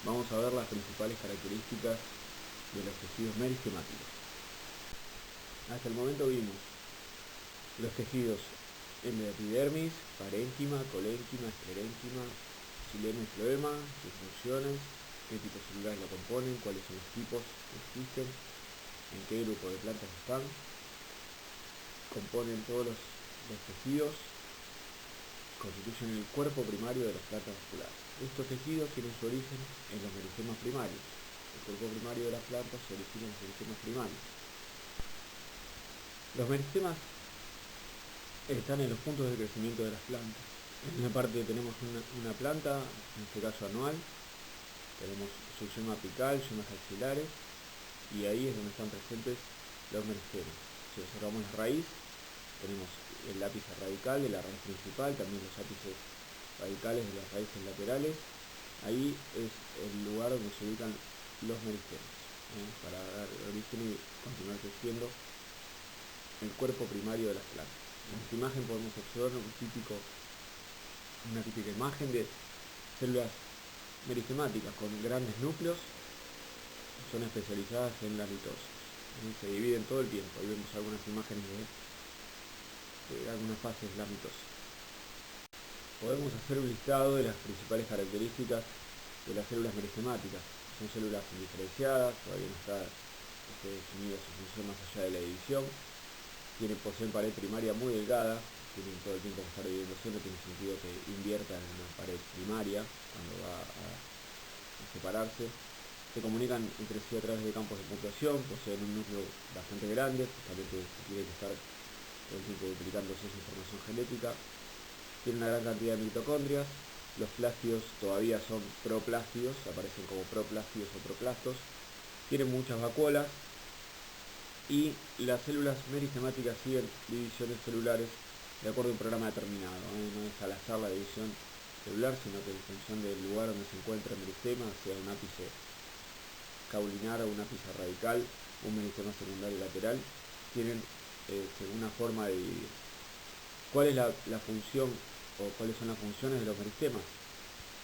vamos a ver las principales características de los tejidos meristemáticos. Hasta el momento vimos los tejidos endoepidermis, parénquima, colénquima, esclerénquima, xilema y floema, sus funciones, qué tipos celulares lo componen, cuáles son los tipos que existen, en qué grupo de plantas están, componen todos los tejidos, constituyen el cuerpo primario de las plantas vasculares. Estos tejidos tienen su origen en los meristemas primarios. El cuerpo primario de las plantas se origina en los meristemas primarios. Los meristemas están en los puntos de crecimiento de las plantas. En una parte tenemos una planta, en este caso anual, tenemos su yema apical, yemas axilares, y ahí es donde están presentes los meristemas. Si observamos la raíz, tenemos el ápice radical de la raíz principal, también los ápices radicales de las raíces laterales. Ahí es el lugar donde se ubican los meristemas, para dar origen y continuar creciendo el cuerpo primario de las plantas. En esta imagen podemos observar una típica imagen de células meristemáticas con grandes núcleos. Son especializadas en la mitosis, se dividen todo el tiempo. Ahí vemos algunas imágenes de algunas fases de la mitosis. Podemos hacer un listado de las principales características de las células meristemáticas. Son células indiferenciadas, todavía no está definida su función más allá de la división. Poseen pared primaria muy delgada, tienen todo el tiempo que estar dividiéndose, no tiene sentido que inviertan en una pared primaria cuando va a separarse. Se comunican entre sí a través de campos de puntuación, poseen un núcleo bastante grande, justamente tiene que estar todo el tiempo duplicándose su información genética. Tienen una gran cantidad de mitocondrias. Los plástidos todavía son proplástidos, aparecen como proplástidos o proplastos. Tienen muchas vacuolas. Y las células meristemáticas siguen divisiones celulares de acuerdo a un programa determinado. No es al azar la división celular, sino que en función del lugar donde se encuentra el meristema, sea un ápice caulinar o un ápice radical, un meristema secundario lateral, tienen una forma de dividir. ¿Cuál es la función o cuáles son las funciones de los meristemas?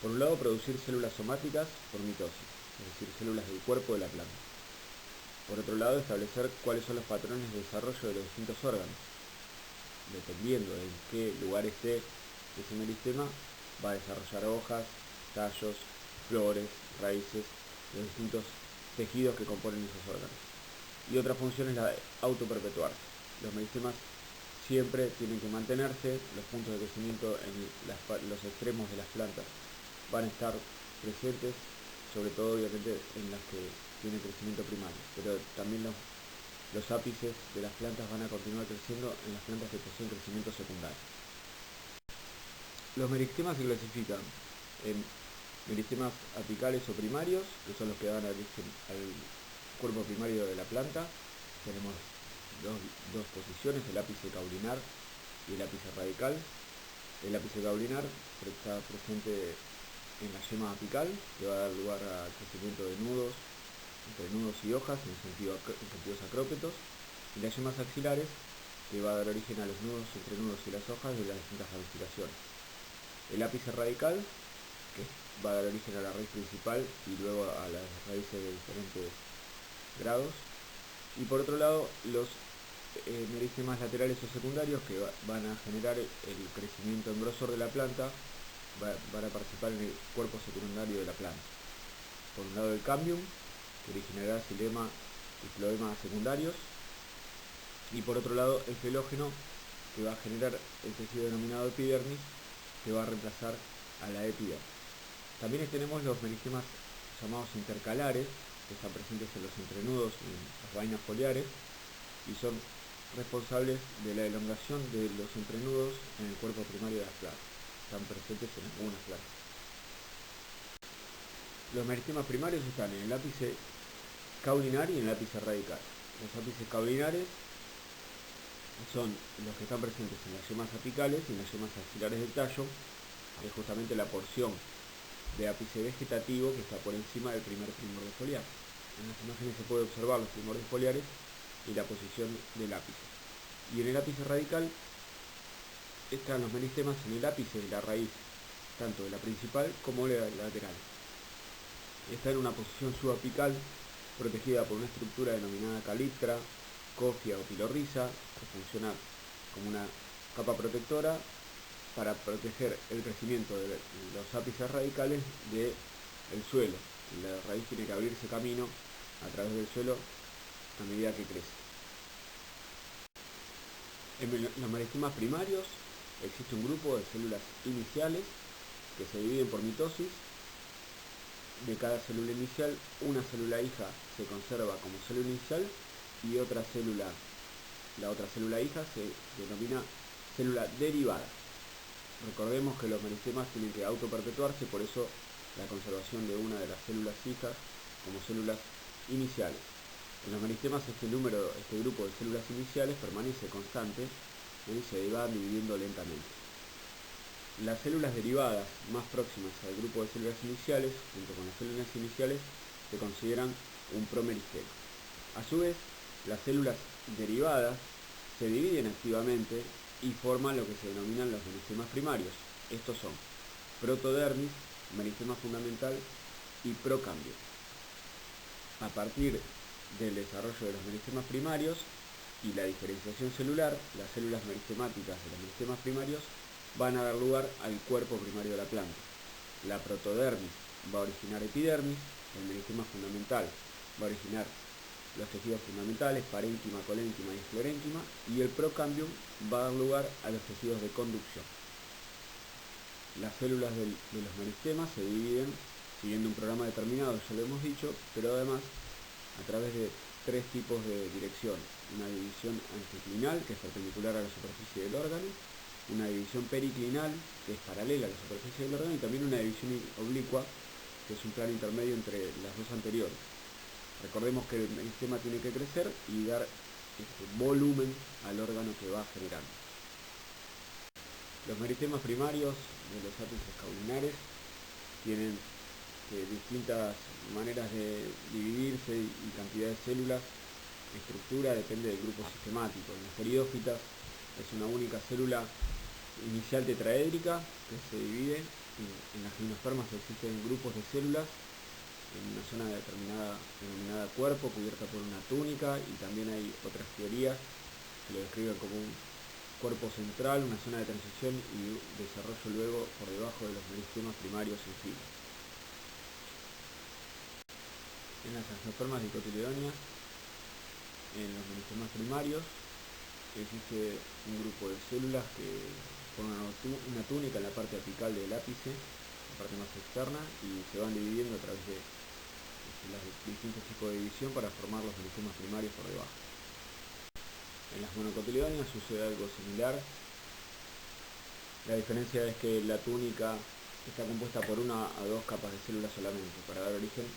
Por un lado, producir células somáticas por mitosis, es decir, células del cuerpo de la planta. Por otro lado, establecer cuáles son los patrones de desarrollo de los distintos órganos. Dependiendo de en qué lugar esté ese meristema, va a desarrollar hojas, tallos, flores, raíces, los distintos tejidos que componen esos órganos. Y otra función es la de autoperpetuarse. Los meristemas siempre tienen que mantenerse, los puntos de crecimiento en los extremos de las plantas van a estar presentes, sobre todo obviamente en las que tienen crecimiento primario, pero también los ápices de las plantas van a continuar creciendo en las plantas que poseen crecimiento secundario. Los meristemas se clasifican en meristemas apicales o primarios, que son los que dan origen al cuerpo primario de la planta. Tenemos dos posiciones, el ápice caulinar y el ápice radical. El ápice caulinar está presente en la yema apical, que va a dar lugar al crecimiento de nudos, entre nudos y hojas, en sentidos acrópetos, y las yemas axilares, que va a dar origen a los nudos, entrenudos y las hojas de las distintas ramificaciones. El ápice radical, que va a dar origen a la raíz principal y luego a las raíces de diferentes grados. Y por otro lado, los meristemas laterales o secundarios, que van a generar el crecimiento en grosor de la planta, van a participar en el cuerpo secundario de la planta. Por un lado, el cambium, que originará xilema y floema secundarios, y por otro lado el felógeno, que va a generar el tejido denominado epidermis, que va a reemplazar a la epidermis. También tenemos los meristemas llamados intercalares, que están presentes en los entrenudos y en las vainas foliares, y son responsables de la elongación de los entrenudos en el cuerpo primario de las plantas. Están presentes en algunas plantas. Los meristemas primarios están en el ápice caulinar y en el ápice radical. Los ápices caulinares son los que están presentes en las yemas apicales y en las yemas axilares del tallo, que es justamente la porción de ápice vegetativo que está por encima del primer primordio foliar. En las imágenes se puede observar los primordios foliares y la posición del ápice. Y en el ápice radical están los meristemas en el ápice de la raíz, tanto de la principal como de la lateral. Está en una posición subapical, protegida por una estructura denominada caliptra, cofia o pilorrisa, que funciona como una capa protectora para proteger el crecimiento de los ápices radicales del suelo. La raíz tiene que abrirse camino a través del suelo a medida que crece. En los meristemas primarios existe un grupo de células iniciales que se dividen por mitosis. De cada célula inicial, una célula hija se conserva como célula inicial y la otra célula hija se denomina célula derivada. Recordemos que los meristemas tienen que autoperpetuarse, por eso la conservación de una de las células hijas como células iniciales. En los meristemas este grupo de células iniciales permanece constante y se va dividiendo lentamente. Las células derivadas más próximas al grupo de células iniciales, junto con las células iniciales, se consideran un promeristema. A su vez, las células derivadas se dividen activamente y forman lo que se denominan los meristemas primarios. Estos son protodermis, meristema fundamental y procambio. A partir del desarrollo de los meristemas primarios y la diferenciación celular, las células meristemáticas de los meristemas primarios van a dar lugar al cuerpo primario de la planta. La protodermis va a originar epidermis, el meristema fundamental va a originar los tejidos fundamentales, parénquima, colénquima y esclerénquima, y el procambium va a dar lugar a los tejidos de conducción. Las células de los meristemas se dividen siguiendo un programa determinado, ya lo hemos dicho, pero además a través de tres tipos de direcciones. Una división anticlinal, que es perpendicular a la superficie del órgano, una división periclinal, que es paralela a la superficie del órgano, y también una división oblicua, que es un plano intermedio entre las dos anteriores. Recordemos que el meristema tiene que crecer y dar volumen al órgano que va generando. Los meristemas primarios de los ápices caulinares tienen distintas maneras de dividirse y cantidad de células. Estructura depende del grupo sistemático. En las peridófitas es una única célula inicial tetraédrica que se divide. En las gimnospermas existen grupos de células en una zona determinada denominada cuerpo, cubierta por una túnica, y también hay otras teorías que lo describen como un cuerpo central, una zona de transición y desarrollo luego por debajo de los meristemas primarios en fila. En las angiospermas dicotiledóneas, en los meristemas primarios, existe un grupo de células que forman una túnica en la parte apical del ápice, la parte más externa, y se van dividiendo a través de los distintos tipos de división para formar los meristemas primarios por debajo. En las monocotiledóneas sucede algo similar. La diferencia es que la túnica está compuesta por una a dos capas de células solamente, para dar origen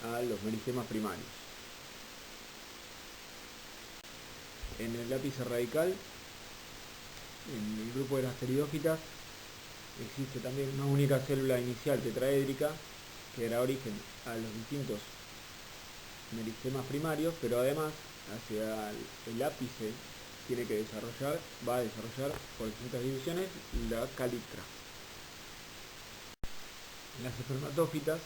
a los meristemas primarios. En el ápice radical, en el grupo de las pteridófitas, existe también una única célula inicial tetraédrica que dará origen a los distintos meristemas primarios, pero además hacia el ápice va a desarrollar por distintas divisiones la caliptra. En las espermatófitas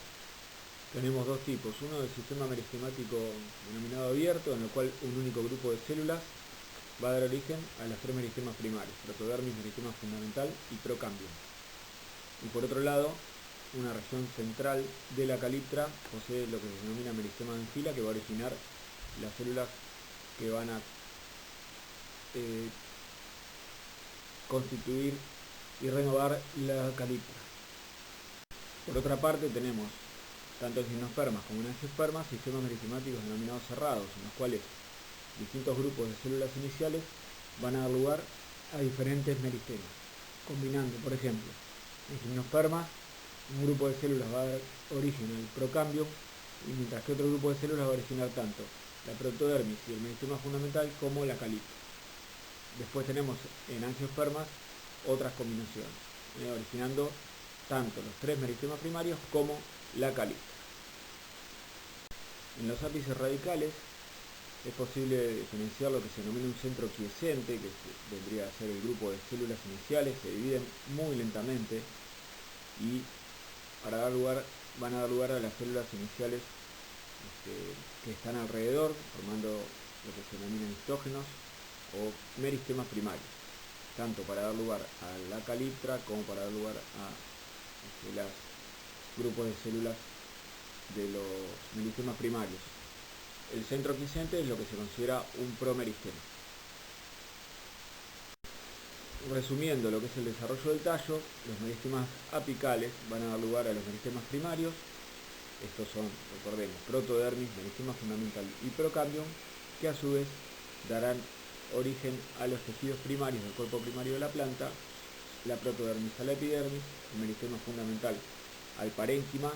tenemos dos tipos, uno del sistema meristemático denominado abierto, en el cual un único grupo de células va a dar origen a los tres meristemas primarios, protodermis, meristema fundamental y procambium. Y por otro lado, una región central de la caliptra posee lo que se denomina meristema en fila, que va a originar las células que van a constituir y renovar la caliptra. Por otra parte, tenemos tanto en gimnospermas como en angiospermas sistemas meristemáticos denominados cerrados, en los cuales distintos grupos de células iniciales van a dar lugar a diferentes meristemas, combinando, por ejemplo, en gimnospermas un grupo de células va a dar origen al procambium, y mientras que otro grupo de células va a originar tanto la protodermis y el meristema fundamental como la caliptra. Después tenemos en angiospermas otras combinaciones, originando tanto los tres meristemas primarios como la caliptra. En los ápices radicales es posible diferenciar lo que se denomina un centro quiescente, que vendría a ser el grupo de células iniciales, se dividen muy lentamente y para dar lugar van a dar lugar a las células iniciales que están alrededor, formando lo que se denominan histógenos o meristemas primarios, tanto para dar lugar a la caliptra como para dar lugar a los grupos de células de los meristemas primarios. El centro quiescente es lo que se considera un promeristema. Resumiendo lo que es el desarrollo del tallo, los meristemas apicales van a dar lugar a los meristemas primarios. Estos son, recordemos, protodermis, meristema fundamental y procambium, que a su vez darán origen a los tejidos primarios del cuerpo primario de la planta, la protodermis a la epidermis, el meristema fundamental al parénquima,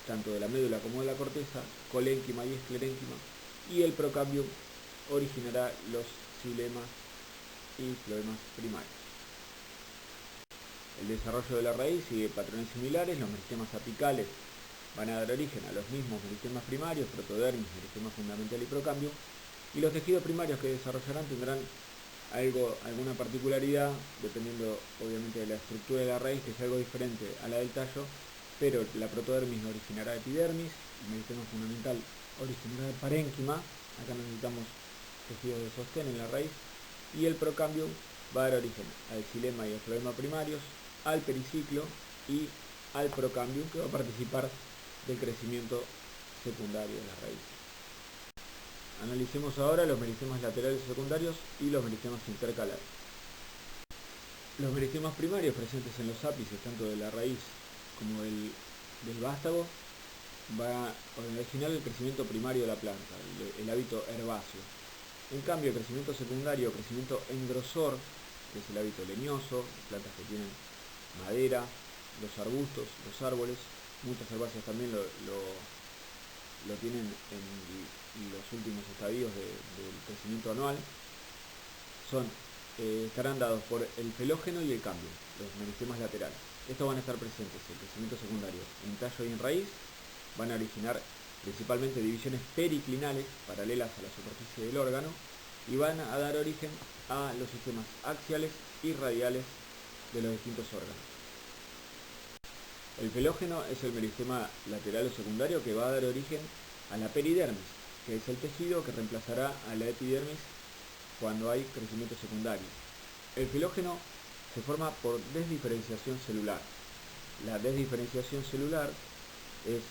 tanto de la médula como de la corteza, colénquima y esclerénquima, y el procambium originará los xilemas y floemas primarios. El desarrollo de la raíz sigue patrones similares. Los meristemas apicales van a dar origen a los mismos meristemas primarios, protodermis, meristema fundamental y procambium, y los tejidos primarios que desarrollarán tendrán alguna particularidad, dependiendo obviamente de la estructura de la raíz, que es algo diferente a la del tallo, pero la protodermis originará epidermis, el meristema fundamental originará parénquima, acá necesitamos tejidos de sostén en la raíz, y el procambium va a dar origen al xilema y al floema primarios, al periciclo y al procambium, que va a participar del crecimiento secundario de la raíz. Analicemos ahora los meristemas laterales secundarios y los meristemas intercalares. Los meristemas primarios presentes en los ápices tanto de la raíz como del vástago va a originar el crecimiento primario de la planta, el hábito herbáceo. En cambio, el crecimiento secundario, crecimiento en grosor, que es el hábito leñoso, plantas que tienen madera, los arbustos, los árboles, muchas herbáceas también lo tienen en los últimos estadios del crecimiento anual, estarán dados por el felógeno y el cambio, los meristemas laterales. Estos van a estar presentes en el crecimiento secundario en tallo y en raíz, van a originar principalmente divisiones periclinales paralelas a la superficie del órgano y van a dar origen a los sistemas axiales y radiales de los distintos órganos. El felógeno es el meristema lateral o secundario que va a dar origen a la peridermis, que es el tejido que reemplazará a la epidermis cuando hay crecimiento secundario. El felógeno se forma por desdiferenciación celular. La desdiferenciación celular es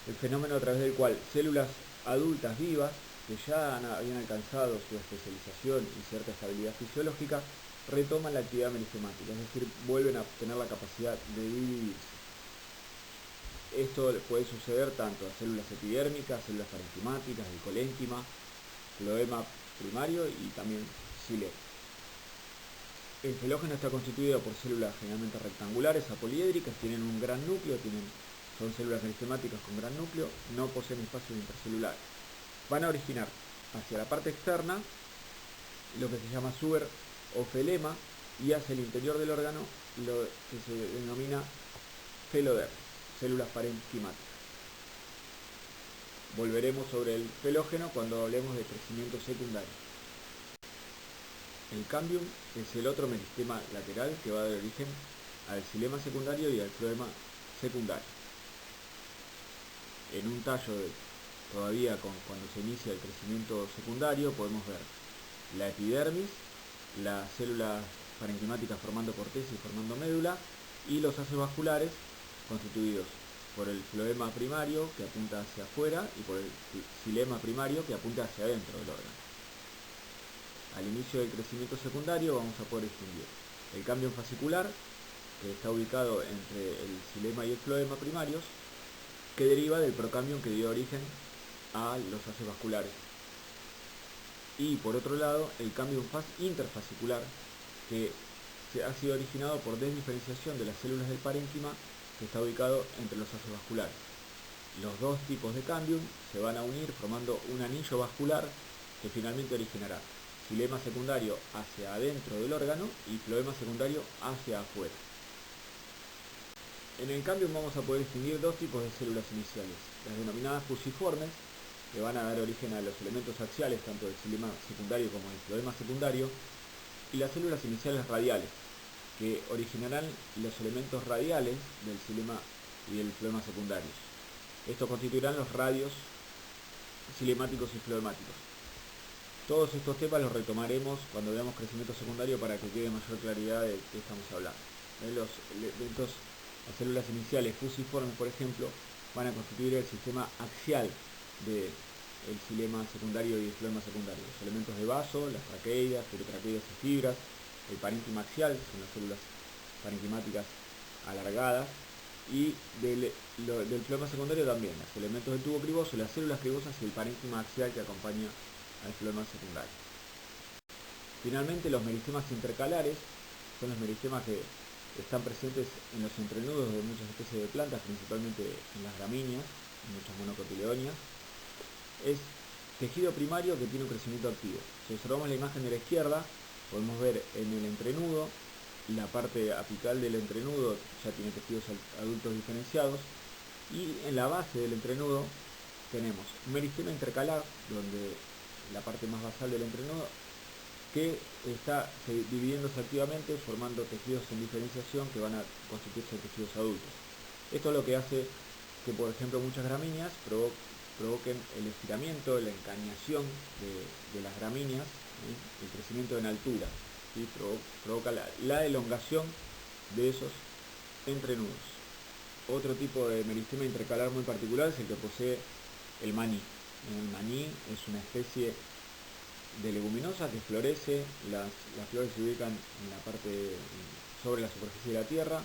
el fenómeno a través del cual células adultas vivas que ya habían alcanzado su especialización y cierta estabilidad fisiológica retoman la actividad meristemática, es decir, vuelven a obtener la capacidad de dividirse. Esto puede suceder tanto a células epidérmicas, células parenquimáticas, del colénquima, floema primario y también xilema. El felógeno está constituido por células generalmente rectangulares, apoliédricas, tienen un gran núcleo, son células meristemáticas con gran núcleo, no poseen espacios intercelulares. Van a originar hacia la parte externa lo que se llama suber o felema y hacia el interior del órgano lo que se denomina felodermis, células parenquimáticas. Volveremos sobre el felógeno cuando hablemos de crecimiento secundario. El cambium es el otro meristema lateral que va a dar origen al xilema secundario y al floema secundario. En un tallo todavía cuando se inicia el crecimiento secundario podemos ver la epidermis, las células parenquimáticas formando corteza y formando médula y los haces vasculares constituidos por el floema primario que apunta hacia afuera y por el xilema primario que apunta hacia adentro del órgano. Al inicio del crecimiento secundario vamos a poder distinguir el cambium fascicular, que está ubicado entre el xilema y el floema primarios, que deriva del procambium que dio origen a los haces vasculares. Y por otro lado, el cambium interfascicular, que ha sido originado por desdiferenciación de las células del parénquima, que está ubicado entre los haces vasculares. Los dos tipos de cambium se van a unir formando un anillo vascular que finalmente originará xilema secundario hacia adentro del órgano y floema secundario hacia afuera. En el cambium vamos a poder distinguir dos tipos de células iniciales, las denominadas fusiformes, que van a dar origen a los elementos axiales tanto del xilema secundario como del floema secundario, y las células iniciales radiales, que originarán los elementos radiales del xilema y del floema secundarios. Estos constituirán los radios cilemáticos y floemáticos. Todos estos temas los retomaremos cuando veamos crecimiento secundario para que quede mayor claridad de qué estamos hablando. Las células iniciales fusiformes, por ejemplo, van a constituir el sistema axial del xilema secundario y el floema secundario. Los elementos de vaso, las traqueidas, peritraqueidas y fibras, el parénquima axial, son las células parenquimáticas alargadas, y del floema secundario también, los elementos del tubo criboso, las células cribosas y el parénquima axial que acompaña al floema secundario. Finalmente, los meristemas intercalares son los meristemas que están presentes en los entrenudos de muchas especies de plantas, principalmente en las gramíneas, en muchas monocotiledóneas. Es tejido primario que tiene un crecimiento activo. Si observamos la imagen de la izquierda, podemos ver en el entrenudo, la parte apical del entrenudo ya tiene tejidos adultos diferenciados, y en la base del entrenudo tenemos un meristema intercalar, donde la parte más basal del entrenudo, que está dividiéndose activamente, formando tejidos en diferenciación que van a constituirse en tejidos adultos. Esto es lo que hace que, por ejemplo, muchas gramíneas provoquen el estiramiento, la encañación de las gramíneas, el crecimiento en altura, ¿sí? Provoca la elongación de esos entrenudos. Otro tipo de meristema intercalar muy particular es el que posee el maní. El maní es una especie de leguminosa que florece, las flores se ubican en la parte sobre la superficie de la tierra,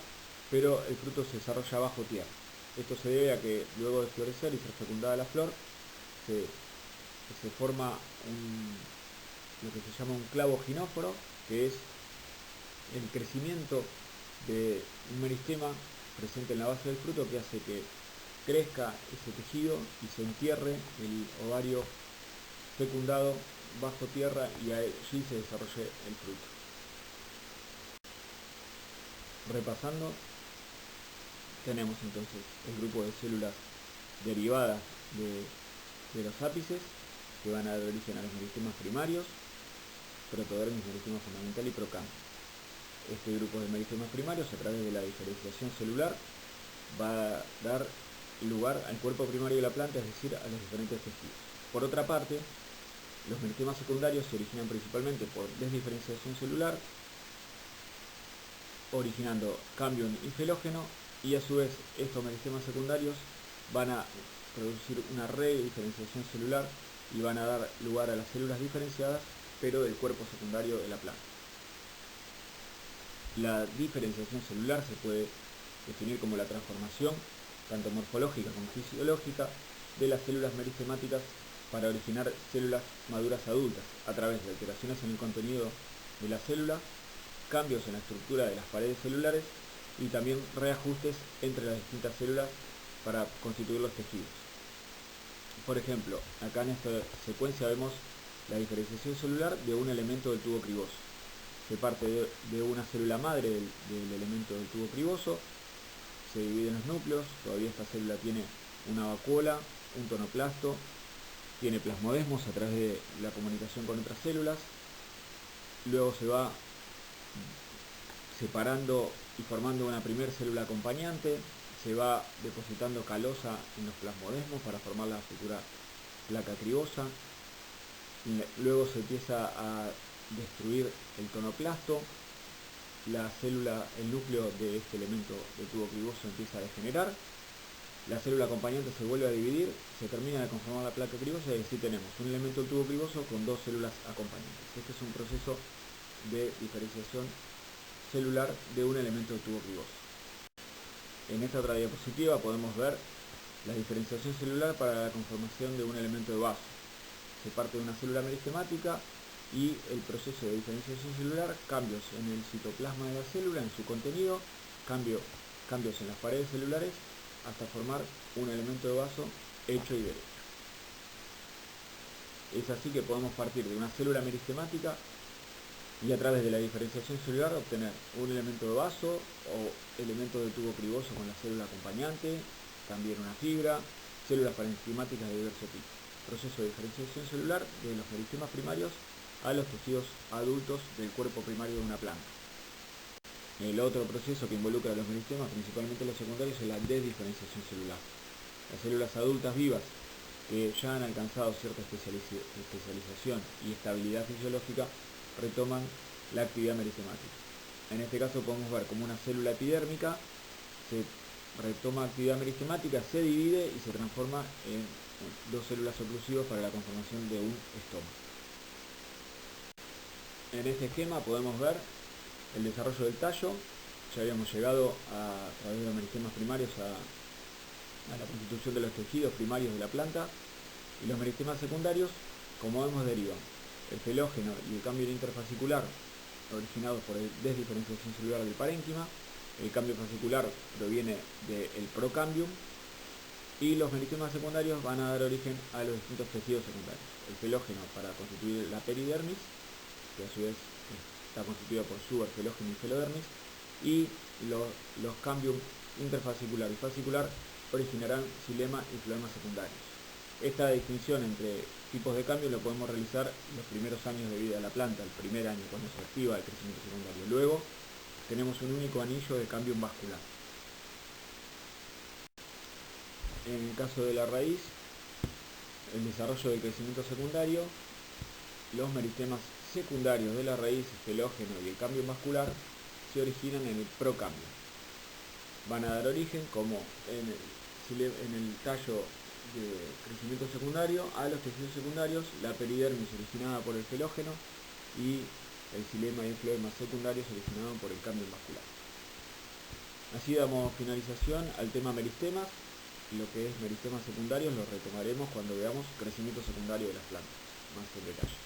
pero el fruto se desarrolla bajo tierra. Esto se debe a que luego de florecer y ser fecundada la flor, se forma lo que se llama un clavo ginóforo, que es el crecimiento de un meristema presente en la base del fruto, que hace que crezca ese tejido y se entierre el ovario fecundado bajo tierra y allí se desarrolle el fruto. Repasando, tenemos entonces el grupo de células derivadas de los ápices, que van a dar origen a los meristemas primarios, protodermis, meristema fundamental y procampo. Este grupo de meristemas primarios, a través de la diferenciación celular, va a dar lugar al cuerpo primario de la planta, es decir, a los diferentes tejidos. Por otra parte, los meristemas secundarios se originan principalmente por desdiferenciación celular, originando cambio en filógeno, y a su vez estos meristemas secundarios van a producir una rediferenciación celular y van a dar lugar a las células diferenciadas, pero del cuerpo secundario de la planta. La diferenciación celular se puede definir como la transformación, tanto morfológica como fisiológica, de las células meristemáticas para originar células maduras adultas, a través de alteraciones en el contenido de la célula, cambios en la estructura de las paredes celulares y también reajustes entre las distintas células para constituir los tejidos. Por ejemplo, acá en esta secuencia vemos la diferenciación celular de un elemento del tubo criboso. Se parte de una célula madre del elemento del tubo criboso, se divide en los núcleos, todavía esta célula tiene una vacuola, un tonoplasto, tiene plasmodesmos a través de la comunicación con otras células, luego se va separando y formando una primera célula acompañante, se va depositando calosa en los plasmodesmos para formar la futura placa cribosa, luego se empieza a destruir el tonoplasto, la célula, el núcleo de este elemento de tubo criboso empieza a degenerar, la célula acompañante se vuelve a dividir, se termina de conformar la placa cribosa y así tenemos un elemento del tubo criboso con dos células acompañantes. Este es un proceso de diferenciación celular de un elemento del tubo criboso. En esta otra diapositiva podemos ver la diferenciación celular para la conformación de un elemento de vaso. Se parte de una célula meristemática y el proceso de diferenciación celular, cambios en el citoplasma de la célula, en su contenido, cambios en las paredes celulares, hasta formar un elemento de vaso hecho y derecho. Es así que podemos partir de una célula meristemática y a través de la diferenciación celular obtener un elemento de vaso o elemento de tubo criboso con la célula acompañante, también una fibra, células parenquimáticas de diverso tipo. Proceso de diferenciación celular de los meristemas primarios a los tejidos adultos del cuerpo primario de una planta. El otro proceso que involucra a los meristemas, principalmente los secundarios, es la desdiferenciación celular. Las células adultas vivas que ya han alcanzado cierta especialización y estabilidad fisiológica retoman la actividad meristemática. En este caso podemos ver como una célula epidérmica se retoma actividad meristemática, se divide y se transforma en dos células oclusivas para la conformación de un estoma. En este esquema podemos ver el desarrollo del tallo. Ya habíamos llegado a través de los meristemas primarios a la constitución de los tejidos primarios de la planta, y los meristemas secundarios, como vemos, derivan el felógeno y el cambio interfascicular originados por la desdiferenciación celular del parénquima. El cambio fascicular proviene del procambium, y los meristemas secundarios van a dar origen a los distintos tejidos secundarios. El felógeno para constituir la peridermis, que a su vez está constituida por suberfelógeno y felodermis, y los cambios interfascicular y fascicular originarán xilema y floemas secundarios. Esta distinción entre tipos de cambio lo podemos realizar los primeros años de vida de la planta, el primer año cuando se activa el crecimiento secundario. Luego tenemos un único anillo de cambio vascular. En el caso de la raíz, el desarrollo del crecimiento secundario, los meristemas secundarios de la raíz, el felógeno y el cambio vascular, se originan en el procambio. Van a dar origen, como en el tallo de crecimiento secundario, a los tejidos secundarios, la peridermis originada por el felógeno y el xilema y el floema secundarios originados por el cambio vascular. Así damos finalización al tema meristemas. Lo que es meristemas secundarios lo retomaremos cuando veamos crecimiento secundario de las plantas, más en detalle.